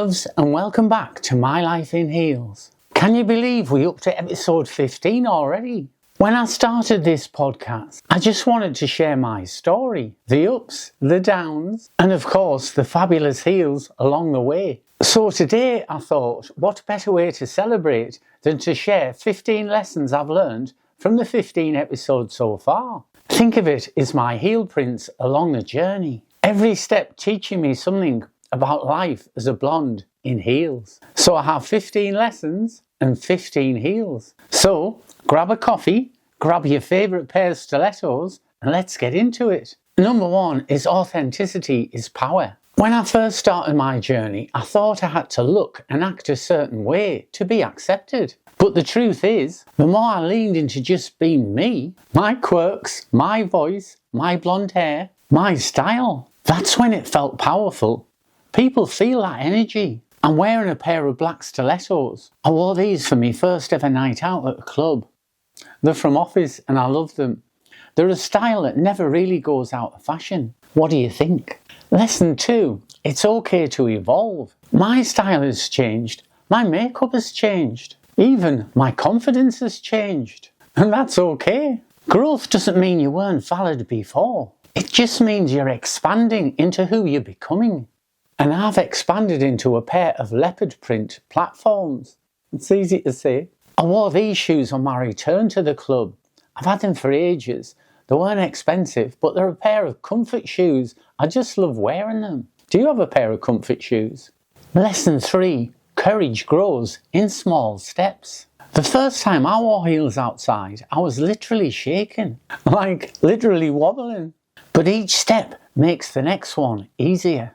loves, and welcome back to My Life in Heels. Can you believe we're up to episode 15 already? When I started this podcast, I just wanted to share my story, the ups, the downs, and of course the fabulous heels along the way. So today I thought, what better way to celebrate than to share 15 lessons I've learned from the 15 episodes so far. Think of it as my heel prints along the journey. Every step teaching me something about life as a blonde in heels. So I have 15 lessons and 15 heels. So grab a coffee, grab your favourite pair of stilettos, and let's get into it. Number one is authenticity is power. When I first started my journey, I thought I had to look and act a certain way to be accepted. But the truth is, the more I leaned into just being me, my quirks, my voice, my blonde hair, my style, that's when it felt powerful. People feel that energy. I'm wearing a pair of black stilettos. I wore these for my first ever night out at a club. They're from Office and I love them. They're a style that never really goes out of fashion. What do you think? Lesson 2. It's okay to evolve. My style has changed. My makeup has changed. Even my confidence has changed. And that's okay. Growth doesn't mean you weren't valid before. It just means you're expanding into who you're becoming. And I've expanded into a pair of leopard print platforms. It's easy to say. I wore these shoes on my return to the club. I've had them for ages. They weren't expensive, but they're a pair of comfort shoes. I just love wearing them. Do you have a pair of comfort shoes? Lesson 3. Courage grows in small steps. The first time I wore heels outside, I was literally shaking, like literally wobbling. But each step makes the next one easier.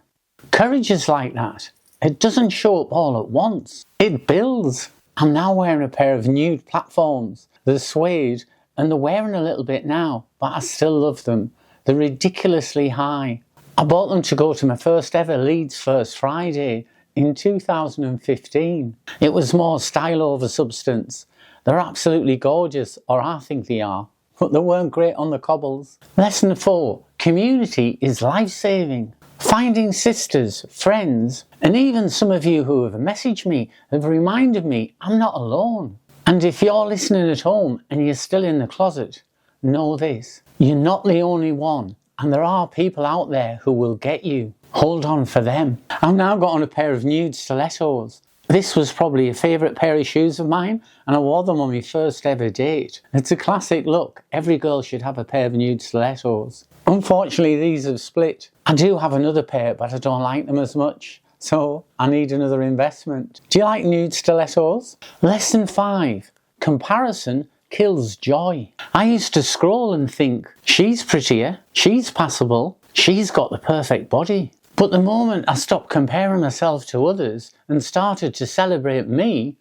Courage is like that. It doesn't show up all at once. It builds. I'm now wearing a pair of nude platforms. They're suede and they're wearing a little bit now, but I still love them. They're ridiculously high. I bought them to go to my first ever Leeds First Friday in 2015. It was more style over substance. They're absolutely gorgeous, or I think they are, but they weren't great on the cobbles. Lesson 4. Community is life-saving. Finding sisters, friends, and even some of you who have messaged me have reminded me I'm not alone. And if you're listening at home and you're still in the closet, know this. You're not the only one, and there are people out there who will get you. Hold on for them. I've now got on a pair of nude stilettos. This was probably a favourite pair of shoes of mine, and I wore them on my first ever date. It's a classic look. Every girl should have a pair of nude stilettos. Unfortunately, these have split. I do have another pair, but I don't like them as much, so I need another investment. Do you like nude stilettos? Lesson 5. Comparison kills joy. I used to scroll and think, she's prettier, she's passable, she's got the perfect body. But the moment I stopped comparing myself to others and started to celebrate me,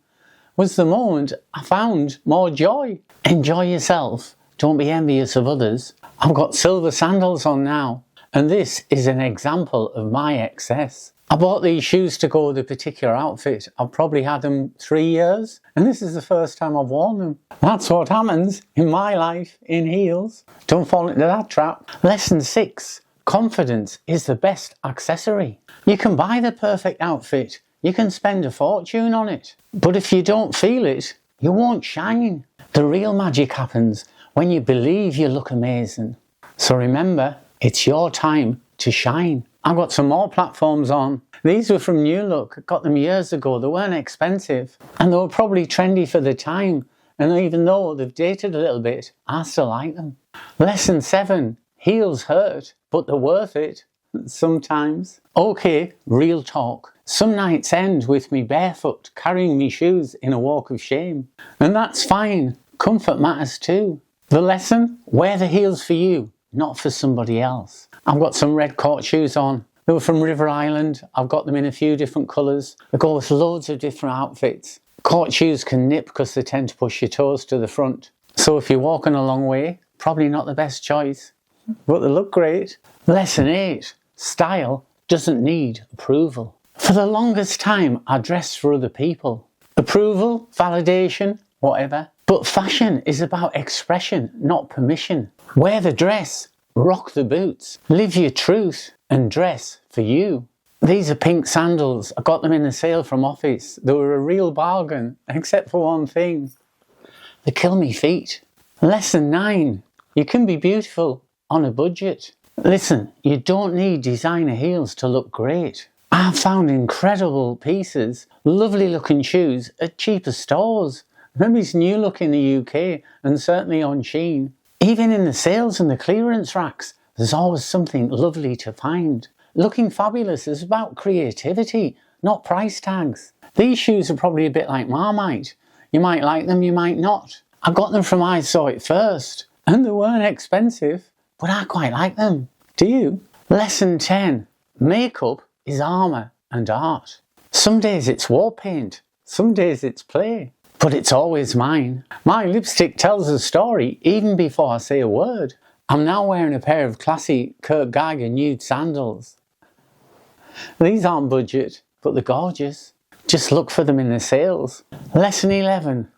was the moment I found more joy. Enjoy yourself. Don't be envious of others. I've got silver sandals on now, and this is an example of my excess. I bought these shoes to go with a particular outfit. I've probably had them 3 years, and this is the first time I've worn them. That's what happens in my life in heels. Don't fall into that trap. Lesson 6. Confidence is the best accessory. You can buy the perfect outfit. You can spend a fortune on it. But if you don't feel it, you won't shine. The real magic happens when you believe you look amazing. So remember, it's your time to shine. I've got some more platforms on. These were from New Look. I got them years ago. They weren't expensive and they were probably trendy for the time. And even though they've dated a little bit, I still like them. Lesson 7. Heels hurt, but they're worth it. Sometimes. Okay, real talk. Some nights end with me barefoot, carrying me shoes in a walk of shame. And that's fine. Comfort matters too. The lesson? Wear the heels for you, not for somebody else. I've got some red court shoes on. They were from River Island. I've got them in a few different colours. They go with loads of different outfits. Court shoes can nip because they tend to push your toes to the front. So if you're walking a long way, probably not the best choice. But they look great. Lesson 8. Style doesn't need approval. For the longest time, I dressed for other people. Approval, validation, whatever. But fashion is about expression, not permission. Wear the dress, rock the boots, live your truth and dress for you. These are pink sandals. I got them in a sale from Office. They were a real bargain, except for one thing. They kill me feet. Lesson 9. You can be beautiful on a budget. Listen, you don't need designer heels to look great. I've found incredible pieces, lovely looking shoes at cheaper stores. Maybe it's new look in the UK and certainly on Shein. Even in the sales and the clearance racks, there's always something lovely to find. Looking fabulous is about creativity, not price tags. These shoes are probably a bit like Marmite. You might like them, you might not. I got them from I Saw It First, and they weren't expensive, but I quite like them. Do you? Lesson 10. Makeup is armour and art. Some days it's war paint, some days it's play, but it's always mine. My lipstick tells a story even before I say a word. I'm now wearing a pair of classy Kurt Geiger nude sandals. These aren't budget, but they're gorgeous. Just look for them in the sales. Lesson 11.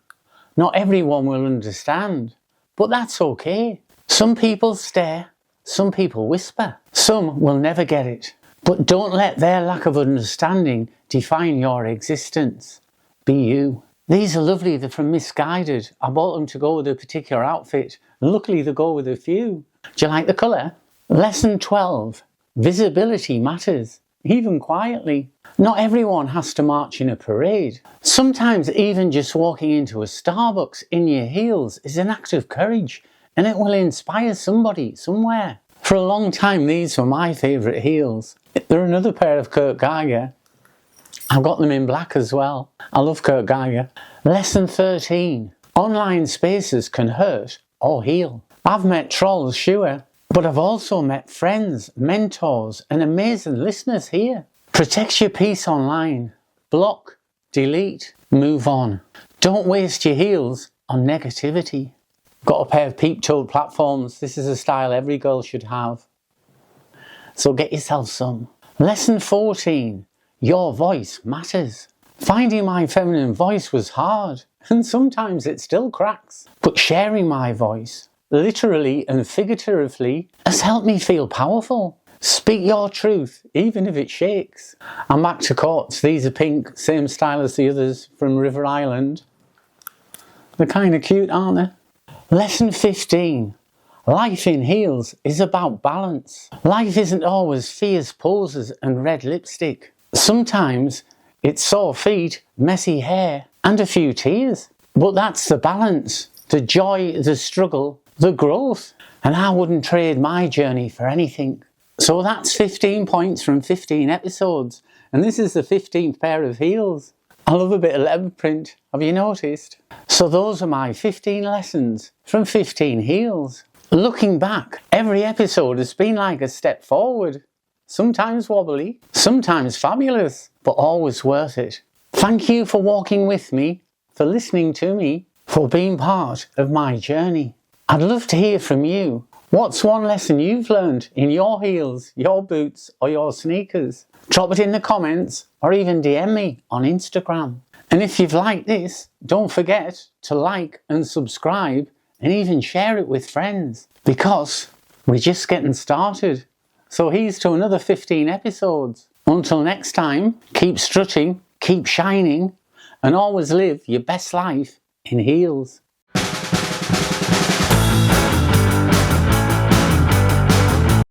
Not everyone will understand, but that's okay. Some people stare, some people whisper, some will never get it. But don't let their lack of understanding define your existence. Be you. These are lovely, they're from Misguided. I bought them to go with a particular outfit, and luckily they go with a few. Do you like the colour? Lesson 12. Visibility matters, even quietly. Not everyone has to march in a parade. Sometimes even just walking into a Starbucks in your heels is an act of courage, and it will inspire somebody somewhere. For a long time these were my favourite heels. They're another pair of Kurt Geiger. I've got them in black as well. I love Kurt Geiger. Lesson 13. Online spaces can hurt or heal. I've met trolls, sure, but I've also met friends, mentors and amazing listeners here. Protect your peace online. Block, delete, move on. Don't waste your heels on negativity. Got a pair of peep-toed platforms. This is a style every girl should have. So get yourself some. Lesson 14. Your voice matters. Finding my feminine voice was hard, and sometimes it still cracks. But sharing my voice, literally and figuratively, has helped me feel powerful. Speak your truth, even if it shakes. I'm back to courts. These are pink, same style as the others from River Island. They're kind of cute, aren't they? Lesson 15. Life in heels is about balance. Life isn't always fierce poses and red lipstick. Sometimes it's sore feet, messy hair and a few tears. But that's the balance, the joy, the struggle, the growth. And I wouldn't trade my journey for anything. So that's 15 points from 15 episodes. And this is the 15th pair of heels. I love a bit of leopard print, have you noticed? So those are my 15 lessons from 15 heels. Looking back, every episode has been like a step forward. Sometimes wobbly, sometimes fabulous, but always worth it. Thank you for walking with me, for listening to me, for being part of my journey. I'd love to hear from you. What's one lesson you've learned in your heels, your boots or your sneakers? Drop it in the comments or even DM me on Instagram. And if you've liked this, don't forget to like and subscribe and even share it with friends, because we're just getting started. So here's to another 15 episodes. Until next time, keep strutting, keep shining, and always live your best life in heels.